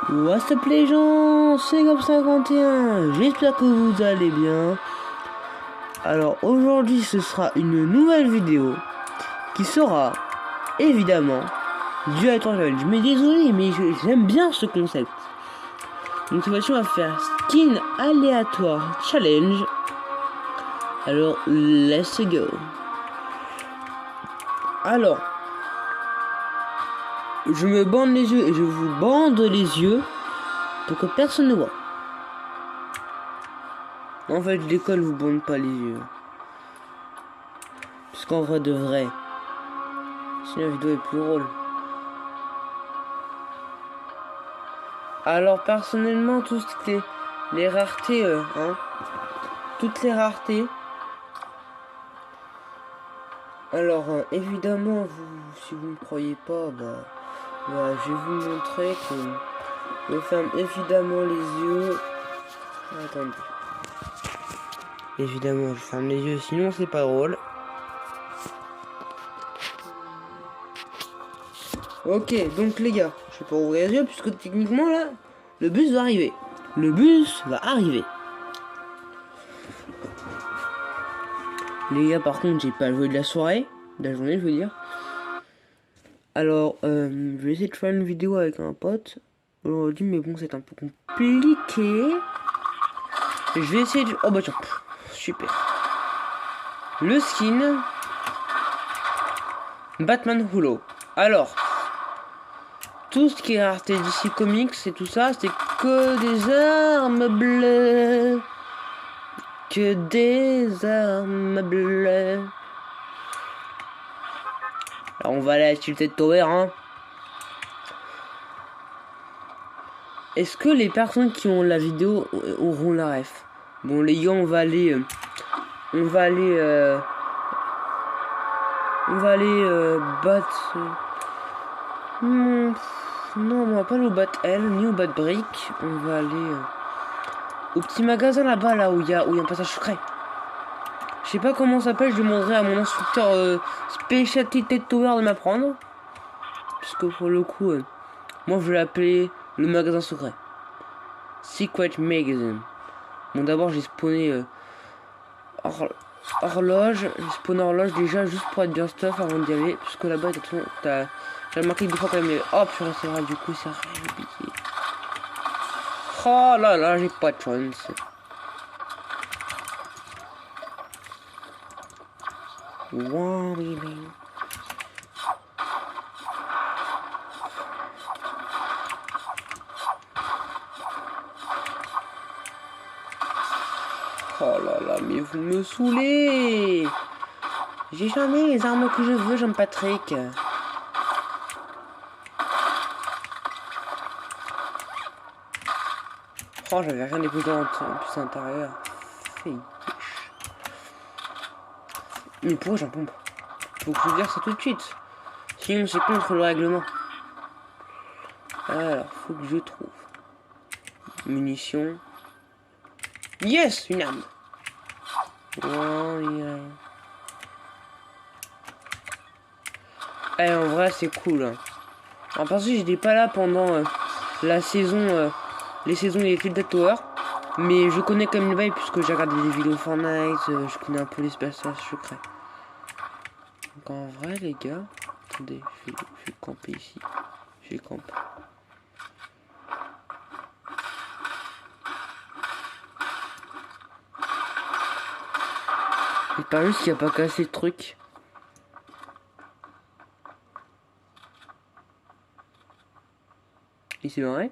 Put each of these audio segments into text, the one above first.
What's up les gens, c'est Gob51, j'espère que vous allez bien. Alors aujourd'hui ce sera une nouvelle vidéo qui sera évidemment du Item Challenge. Mais désolé, mais j'aime bien ce concept. Donc cette fois-ci on va faire Skin Aléatoire Challenge. Alors let's go. Alors je me bande les yeux et je vous bande les yeux pour que personne ne voit. En fait, je décolle, vous bande pas les yeux. Parce qu'en vrai de vrai, sinon la vidéo est plus drôle. Alors personnellement, tout ce qui est les raretés, toutes les raretés. Alors évidemment, si vous ne croyez pas, je vais vous montrer qu'on me ferme évidemment les yeux. Attendez. Évidemment, je ferme les yeux, sinon c'est pas drôle. Ok, donc les gars, je vais pas ouvrir les yeux puisque techniquement là, le bus va arriver. Le bus va arriver. Les gars, par contre, j'ai pas joué de la soirée, de la journée, je veux dire. Alors, je vais essayer de faire une vidéo avec un pote aujourd'hui, mais bon, c'est un peu compliqué. Je vais essayer de... Oh bah tiens, super. Le skin Batman Hollow. Alors, tout ce qui est rareté d'ici comics et tout ça, c'est que des armes bleues. Que des armes bleues. Alors on va aller à Tilted Tower, hein. Est-ce que les personnes qui ont la vidéo auront la ref? Bon les gars, on va aller battre... Non, on va pas aller au battre L, ni au battre Brick. On va aller au petit magasin là-bas, là où il y a un passage secret. Je sais pas comment ça s'appelle, je demanderai à mon instructeur Special Tilted Tower de m'apprendre. Puisque pour le coup, moi je vais l'appeler le magasin secret. Secret Magazine. Bon d'abord j'ai spawné horloge. J'ai spawné horloge déjà juste pour être bien stuff avant d'y aller. Puisque là-bas j'ai remarqué deux fois quand même. Oh purée, c'est vrai, du coup c'est vrai, j'ai oublié. Oh là là, j'ai pas de chance. Wow, really? Oh là là, mais vous me saoulez. J'ai jamais les armes que je veux, Jean-Patrick. Oh, j'avais rien déposé en plus à l'intérieur. Mais pourquoi j'en pompe? Faut que je vous dise ça tout de suite. Sinon c'est contre le règlement. Alors, faut que je trouve. Munitions. Yes, une arme. Oh, yeah. Eh, en vrai, c'est cool. Hein. Alors, parce que j'étais pas là pendant la saison, les saisons des Tilted Tower. Mais je connais quand même le vibe puisque j'ai regardé des vidéos Fortnite. Je connais un peu les passages secrets. Donc, en vrai, les gars. Attendez, je vais camper ici. Je vais camper. Il paraît juste qu'il n'y a pas cassé de trucs. Il s'est barré?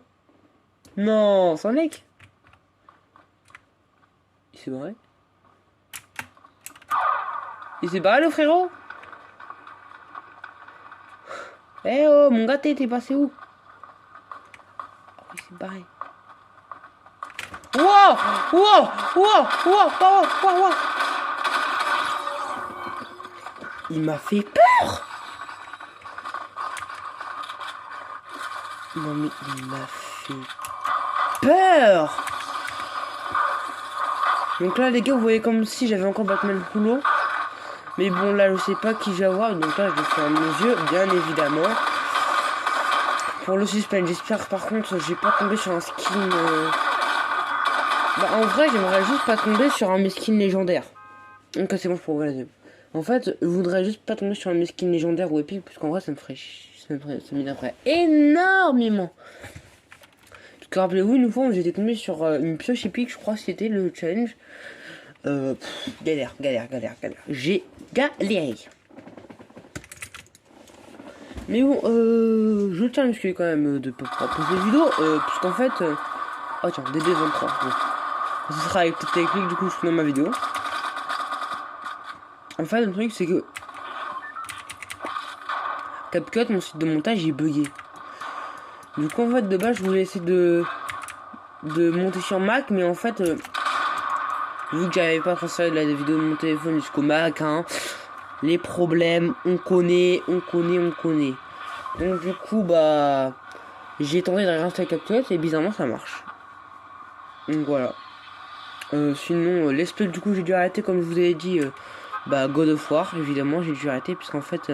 Non, c'est un mec. Il s'est barré? Il s'est barré le frérot? Eh oh, mon gâté, t'es passé où? Oh, il s'est barré. Wow! Wow! Wow! Wow! Wow! Wow! Wow! Il m'a fait peur! Non mais il m'a fait peur! Donc là les gars, vous voyez comme si j'avais encore Batman Hollow. Mais bon là je sais pas qui je vais avoir. Donc là je vais fermer mes yeux, bien évidemment. pour le suspense. J'espère par contre j'ai pas tombé sur un skin. Bah, en vrai, j'aimerais juste pas tomber sur un skin légendaire. Donc c'est bon, je pourrais la En fait, je voudrais juste pas tomber sur un skin légendaire ou épique, parce qu'en vrai, ça m'énerverait énormément. Parce que rappelez-vous, une fois, j'étais tombé sur une pioche épique, je crois que c'était le challenge. Galère. J'ai galéré. Mais bon, je tiens à m'excuser quand même de pas poser de vidéo, parce qu'en fait... Oh tiens, DD23, bon. Ce sera peut-être avec lui, du coup, je finis ma vidéo. En fait, le truc, c'est que... CapCut, mon site de montage, est bugué. Du coup, en fait, de base, je voulais essayer de monter sur Mac, mais en fait... vu que j'avais pas transféré la vidéo de mon téléphone jusqu'au Mac, hein, les problèmes, on connaît. Donc du coup, bah, j'ai tenté de réinstaller CapCut et bizarrement ça marche. Donc voilà. Sinon, let's play, du coup, j'ai dû arrêter, comme je vous avais dit, bah, God of War, évidemment, j'ai dû arrêter, puisqu'en fait,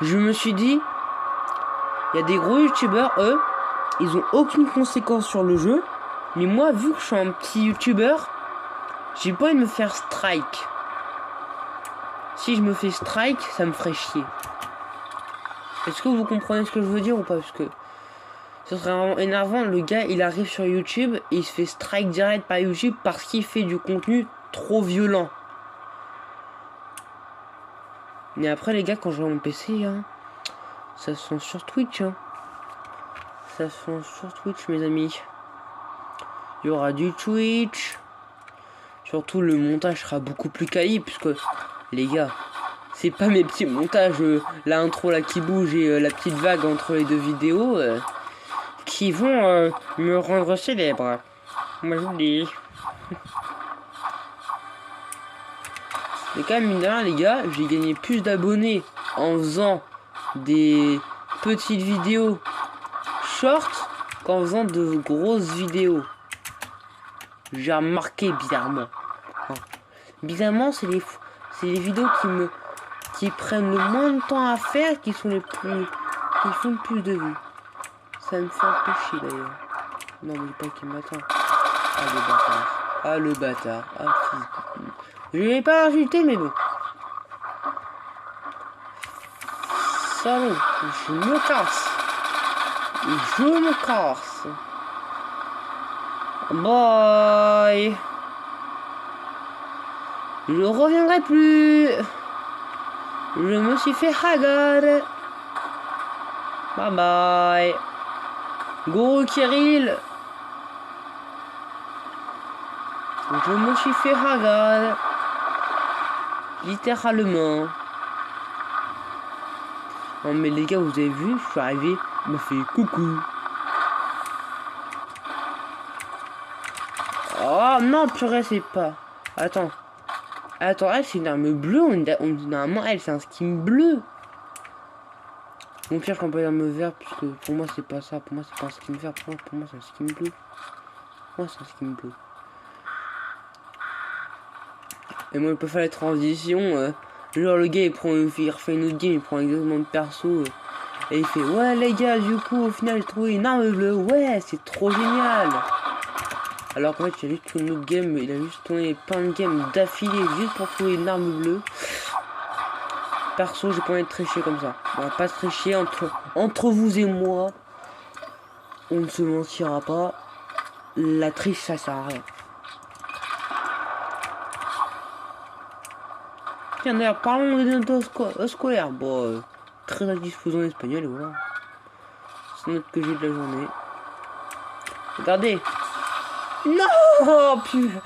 je me suis dit, il y a des gros youtubeurs, eux, ils ont aucune conséquence sur le jeu, mais moi, vu que je suis un petit youtubeur, j'ai pas envie de me faire strike. Si je me fais strike, ça me ferait chier. Est-ce que vous comprenez ce que je veux dire ou pas? Parce que ce serait vraiment énervant. Le gars, il arrive sur YouTube et il se fait strike direct par YouTube parce qu'il fait du contenu trop violent. Mais après, les gars, quand je vois mon PC, hein, ça se sent sur Twitch. Hein. Ça se sent sur Twitch, mes amis. Il y aura du Twitch. Surtout, le montage sera beaucoup plus quali, puisque, les gars, c'est pas mes petits montages, l'intro là qui bouge et la petite vague entre les deux vidéos, qui vont me rendre célèbre. Moi, je vous le dis. Mais quand même, mine de rien, les gars, j'ai gagné plus d'abonnés en faisant des petites vidéos short qu'en faisant de grosses vidéos. J'ai remarqué bizarrement. Bizarrement, c'est les vidéos qui prennent le moins de temps à faire qui sont qui font le plus de vues. Ça me fait un peu chier d'ailleurs. Non mais pas qu'il m'attend. Ah le bâtard. Je vais pas insulter mais bon. Salaud, je me casse. Bye. Je reviendrai plus. Je me suis fait hagar. Bye bye. Go Kirill. Je me suis fait hagar. Littéralement. Non mais les gars, vous avez vu, je suis arrivé, il m'a fait coucou. Oh non, purée, c'est pas. Attends, elle c'est une arme bleue, normalement elle c'est un skin bleu. Mon pire qu'on peut une arme verte, puisque pour moi c'est pas ça, pour moi c'est pas un skin vert, pour moi c'est un skin bleu. Moi c'est un skin bleu. Et moi il peut faire les transitions, genre le gars il refait une autre game, il prend exactement de perso, et il fait ouais les gars du coup au final j'ai trouvé une arme bleue, ouais c'est trop génial. Alors qu'en fait, il a juste une autre game, il a juste tourné plein de games d'affilée juste pour trouver une arme bleue. Perso, j'ai pas envie de tricher comme ça. On va pas tricher entre vous et moi. On ne se mentira pas. La triche, ça sert à rien. Tiens, d'ailleurs, parlons des notes scolaires. Bon, très indisposant en espagnol, et voilà. C'est note que j'ai de la journée. Regardez. Non, putain.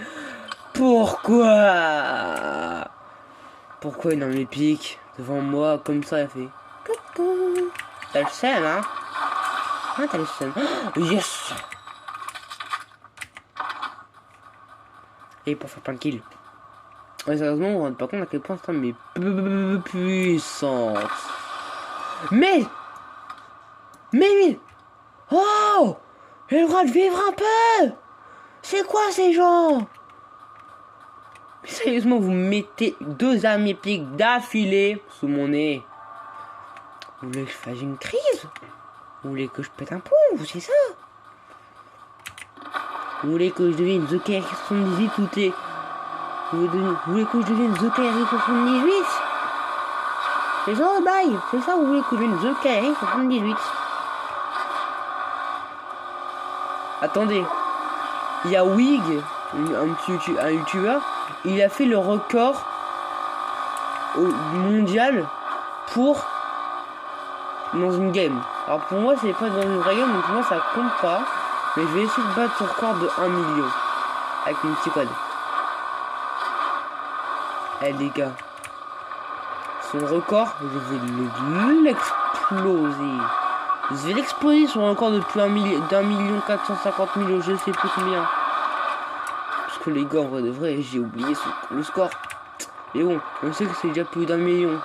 Pourquoi une arme épique devant moi comme ça, elle fait coucou. T'as le seum, hein? Ah, t'as le seum. Oh, yes. Et pour faire plein de kills. Ouais, sérieusement, on ne rend pas compte à quel point cette arme est puissante. Mais oh, j'ai le droit de vivre un peu. C'est quoi ces gens? Mais sérieusement, vous mettez 2 armes épiques d'affilée sous mon nez. Vous voulez que je fasse une crise? Vous voulez que je pète un plomb, c'est ça? Vous voulez que je devienne The KR 78 ou t'es... Vous voulez que je devienne The KR 78? C'est ça le bail? C'est ça, vous voulez que je devienne The KR 78? Attendez. Il y a Wig, un youtubeur, il a fait le record mondial pour... dans une game. Alors pour moi c'est pas dans une vraie game, donc pour moi ça compte pas. Mais je vais essayer de battre son record de 1 million. Avec mon petit code. Eh les gars. Son record, je vais l'exploser. Je vais l'exploser son record de plus d'un million 450 000, je sais plus combien. Parce que les gars en vrai de vrai, j'ai oublié le score. Mais bon, on sait que c'est déjà plus d'un million.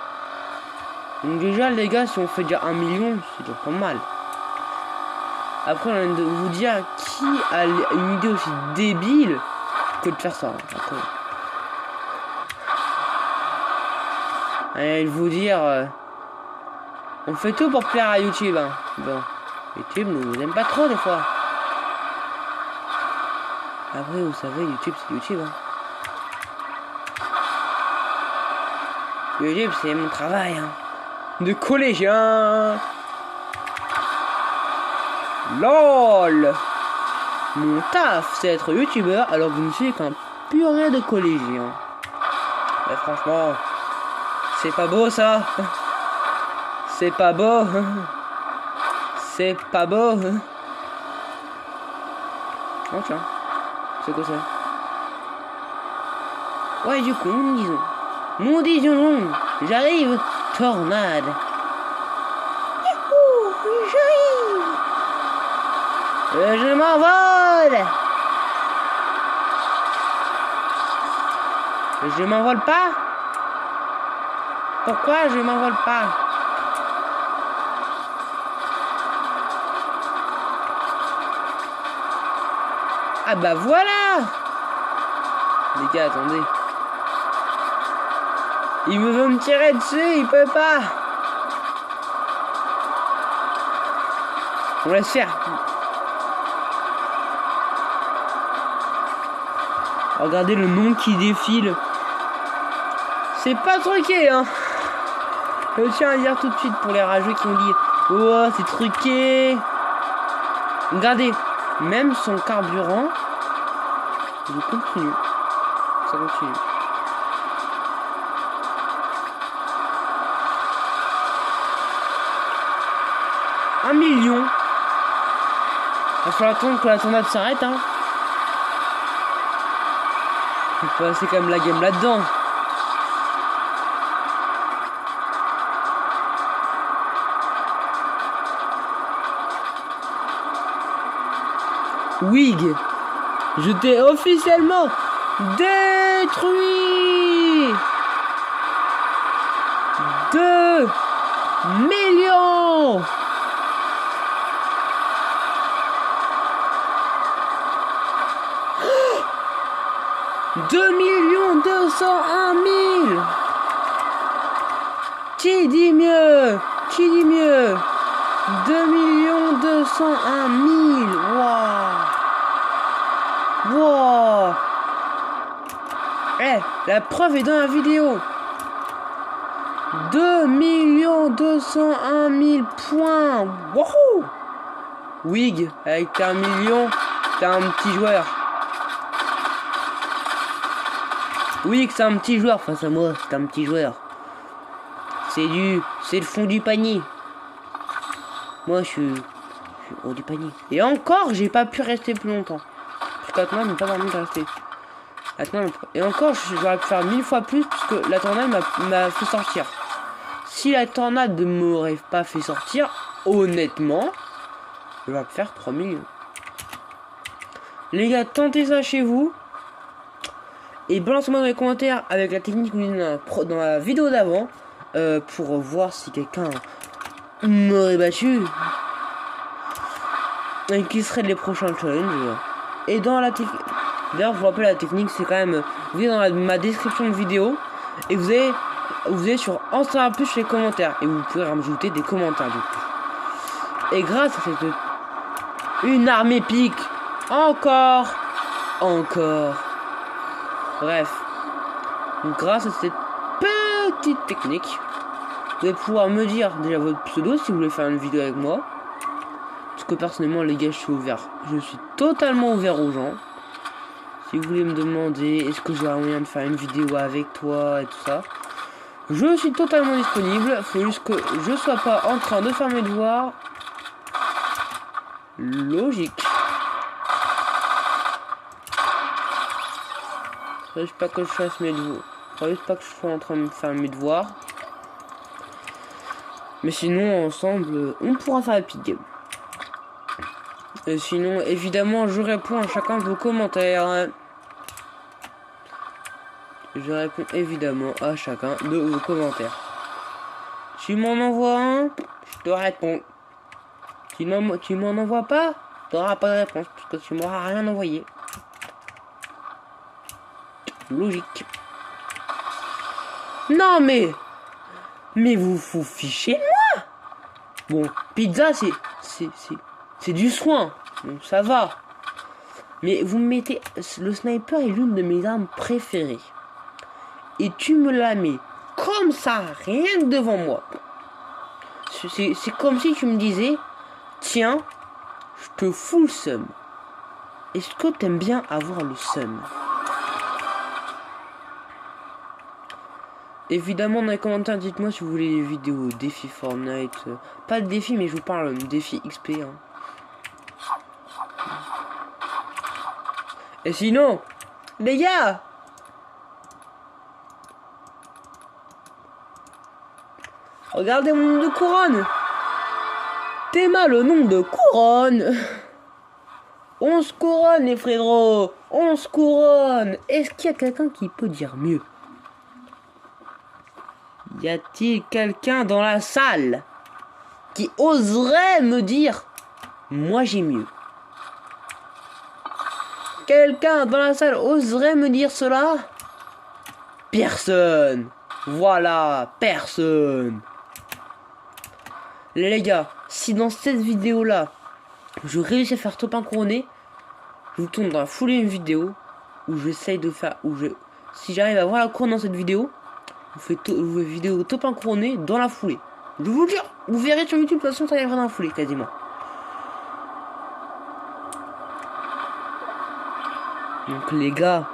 Donc déjà les gars, si on fait déjà 1 million, c'est déjà pas mal. Après, on vient de vous dire qui a une idée aussi débile que de faire ça. Après. Allez, vous dire, on fait tout pour plaire à YouTube. Hein. Bon, YouTube nous aime pas trop des fois. Après, vous savez, YouTube c'est YouTube. Hein. YouTube c'est mon travail. Hein. De collégien. LOL. Mon taf c'est être youtubeur alors que je ne suis qu'un purée de collégien. Mais franchement, c'est pas beau ça. C'est pas beau. C'est pas beau. Oh tiens, c'est quoi ça? Ouais du coup, nous disons, j'arrive, tornade. Je m'envole. Je m'envole pas. Pourquoi je m'envole pas? Ah bah voilà. Les gars, attendez. Il veut me tirer dessus, il peut pas. On laisse faire. Regardez le nom qui défile. C'est pas truqué, hein. Je tiens à dire tout de suite pour les rageux qui vont dire oh, c'est truqué. Regardez, même son carburant, il continue. Ça continue. Un million. Il va falloir attendre que la tornade s'arrête, hein. Il faut passer quand même la game là-dedans. Wig, je t'ai officiellement détruit. 2 millions. « 2 201 000 ! Qui dit mieux? Qui dit mieux? 2 201 000 ! Waouh! Wow. Eh, la preuve est dans la vidéo. 2 201 000 points. Wouhou! Wig, avec 1 million, t'es un petit joueur. Oui, que c'est un petit joueur face à moi, c'est un petit joueur. C'est le fond du panier. Moi, je suis au haut du panier. Et encore, j'ai pas pu rester plus longtemps. Parce qu'Atman n'a pas permis de rester. Et encore, j'aurais pu faire 1000 fois plus puisque la tornade m'a fait sortir. Si la tornade ne m'aurait pas fait sortir, honnêtement, j'aurais pu faire 3 millions. Les gars, tentez ça chez vous. Et balancez-moi dans les commentaires avec la technique dans la vidéo d'avant pour voir si quelqu'un m'aurait battu. Et qui seraient les prochains challenges. Et dans la technique... D'ailleurs, je vous rappelle la technique, c'est quand même... Vous êtes dans ma description de vidéo. Et vous avez sur en savoir plus les commentaires. Et vous pouvez rajouter des commentaires du coup. Et grâce à cette... Une arme épique. Encore. Bref. Donc, grâce à cette petite technique, vous allez pouvoir me dire déjà votre pseudo si vous voulez faire une vidéo avec moi. Parce que personnellement les gars, je suis ouvert. Je suis totalement ouvert aux gens. Si vous voulez me demander est-ce que j'ai un moyen de faire une vidéo avec toi et tout ça, je suis totalement disponible. Faut juste que je sois pas en train de faire mes devoirs. Logique. Faut juste pas que je fasse mes devoirs. Faut juste pas que je sois en train de faire mes devoirs. Mais sinon ensemble on pourra faire la petite game. Et sinon, évidemment, je réponds à chacun de vos commentaires. Je réponds évidemment à chacun de vos commentaires. Tu m'en envoies un, je te réponds. Tu m'en envoies pas, tu n'auras pas de réponse, parce que tu m'auras rien envoyé. Logique. Non mais vous vous fichez de moi. Bon, pizza, c'est du soin, donc ça va. Mais vous me mettez... Le sniper est l'une de mes armes préférées. Et tu me la mets comme ça, rien que devant moi. C'est comme si tu me disais, tiens, je te fous le seum. Est-ce que t'aimes bien avoir le seum? Évidemment dans les commentaires, dites-moi si vous voulez des vidéos défi Fortnite. Pas de défi, mais je vous parle défi XP. Hein. Et sinon, les gars, regardez mon nom de couronne. T'es mal le nom de couronne. 11 couronnes les frérots. 11 couronnes. Est-ce qu'il y a quelqu'un qui peut dire mieux? Y a-t-il quelqu'un dans la salle qui oserait me dire moi j'ai mieux? Quelqu'un dans la salle oserait me dire cela? Personne. Voilà, personne. Les gars, si dans cette vidéo là je réussis à faire top 1 couronné, je vous tourne dans la foulée une vidéo où j'essaye de faire, si j'arrive à avoir la couronne dans cette vidéo, vous faites une vidéo top 1 couronné dans la foulée. Je vous le jure, vous verrez sur YouTube, de toute façon ça arrivera dans la foulée quasiment. Donc les gars,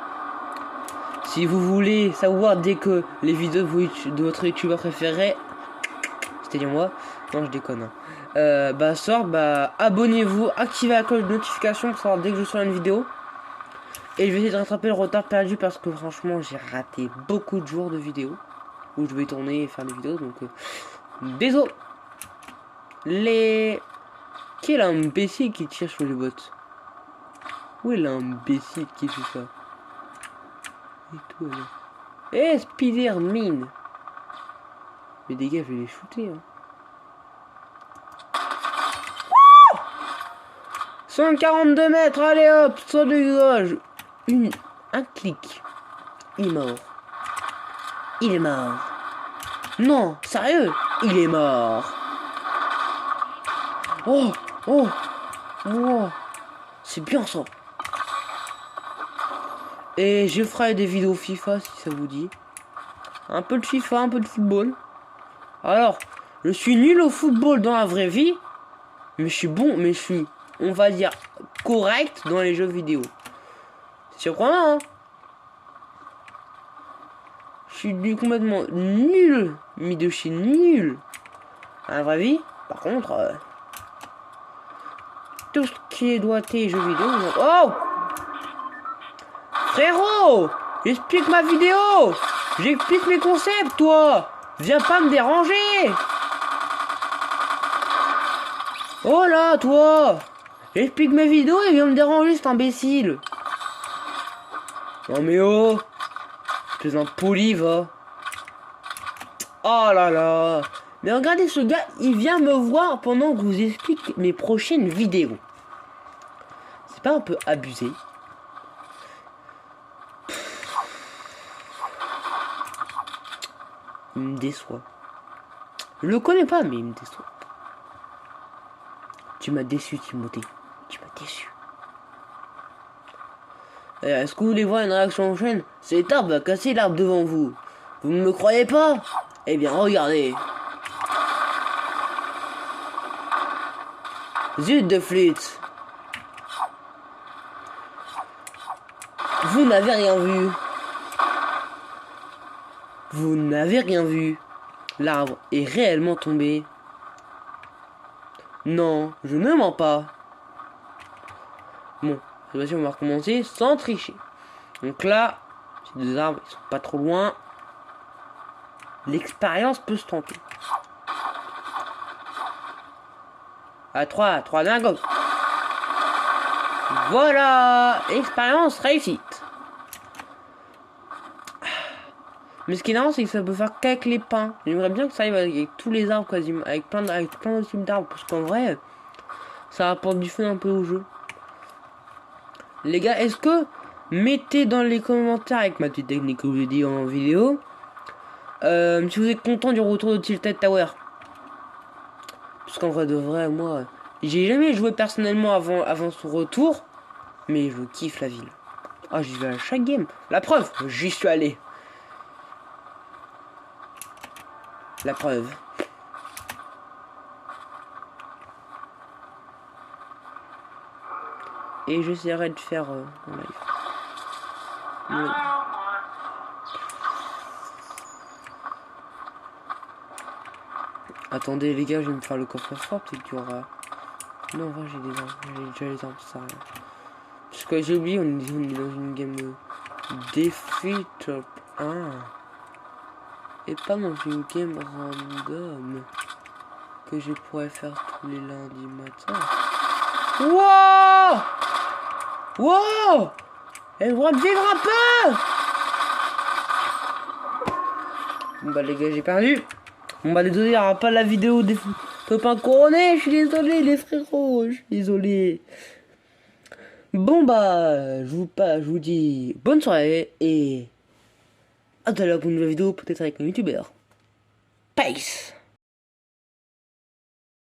si vous voulez savoir dès que les vidéos de votre youtubeur préféré, c'est-à-dire moi, non je déconne, hein. Sort, abonnez-vous, activez la cloche de notification pour savoir dès que je sors une vidéo. Et je vais essayer de rattraper le retard perdu parce que franchement j'ai raté beaucoup de jours de vidéos où je vais tourner et faire des vidéos, donc désolé. Qui est l'imbécile qui tire sur les bots? Où est l'imbécile qui fait ça? Et tout là. Eh, Spider-Man. Mais des gars, je vais les shooter. Hein. 142 mètres, allez hop, soit de gauche. Un clic. Il est mort. Il est mort. Non, sérieux, il est mort. Oh. C'est bien ça. Et je ferai des vidéos FIFA si ça vous dit. Un peu de FIFA, un peu de football. Alors, je suis nul au football dans la vraie vie. Mais je suis bon, mais je suis, on va dire, correct dans les jeux vidéo. C'est surprenant, hein? Je suis complètement nul. Mais de chez nul. Dans la vraie vie, par contre... tout ce qui est doigté jeux vidéo... Oh! Frérot! J'explique ma vidéo! J'explique mes concepts, toi! Viens pas me déranger! Oh là, toi! J'explique mes vidéos et viens me déranger, cet imbécile! Non mais oh! Tu es un poli, va! Oh là là! Mais regardez ce gars, il vient me voir pendant que je vous explique mes prochaines vidéos. C'est pas un peu abusé? Il me déçoit. Je le connais pas, mais il me déçoit. Tu m'as déçu, Timothée. Tu m'as déçu. Est-ce que vous voulez voir une réaction en chaîne? Cet arbre va casser l'arbre devant vous. Vous ne me croyez pas? Eh bien, regardez. Zut de flûte. Vous n'avez rien vu. Vous n'avez rien vu. L'arbre est réellement tombé. Non, je ne mens pas. Bon, cette fois-ci, on va recommencer sans tricher. Donc là, ces deux arbres, ils sont pas trop loin. L'expérience peut se tenter. À 3, 3 d'un go. Voilà, expérience réussite. Mais ce qui est marrant, c'est que ça peut faire qu'avec les pins. J'aimerais bien que ça arrive avec tous les arbres quasiment, avec plein de types d'arbres, parce qu'en vrai, ça apporte du fun un peu au jeu. Les gars, est-ce que mettez dans les commentaires avec ma petite technique que je vous ai dit en vidéo, si vous êtes content du retour de Tilted Tower. Parce qu'en vrai de vrai, moi, j'ai jamais joué personnellement avant son retour, mais je kiffe la ville. Ah, j'y vais à chaque game. La preuve, j'y suis allé. La preuve. Et j'essaierai de faire en live. Ouais. Attendez les gars, je vais me faire le coffre-fort, peut-être qu'il y aura... Non, en vrai j'ai des armes, j'ai déjà les armes, ça rien. Parce que j'ai oublié, on est dans une game de défi top 1. Et pas dans une game random que je pourrais faire tous les lundis matin. Wow! Wow! Elle va vivre un peu! Bon bah les gars, j'ai perdu. Bon bah désolé, il n'y aura pas la vidéo des copains couronnés. Je suis désolé les frérots, je suis désolé. Bon bah, je vous dis bonne soirée et à tout à l'heure pour une nouvelle vidéo, peut-être avec un youtubeur. Peace!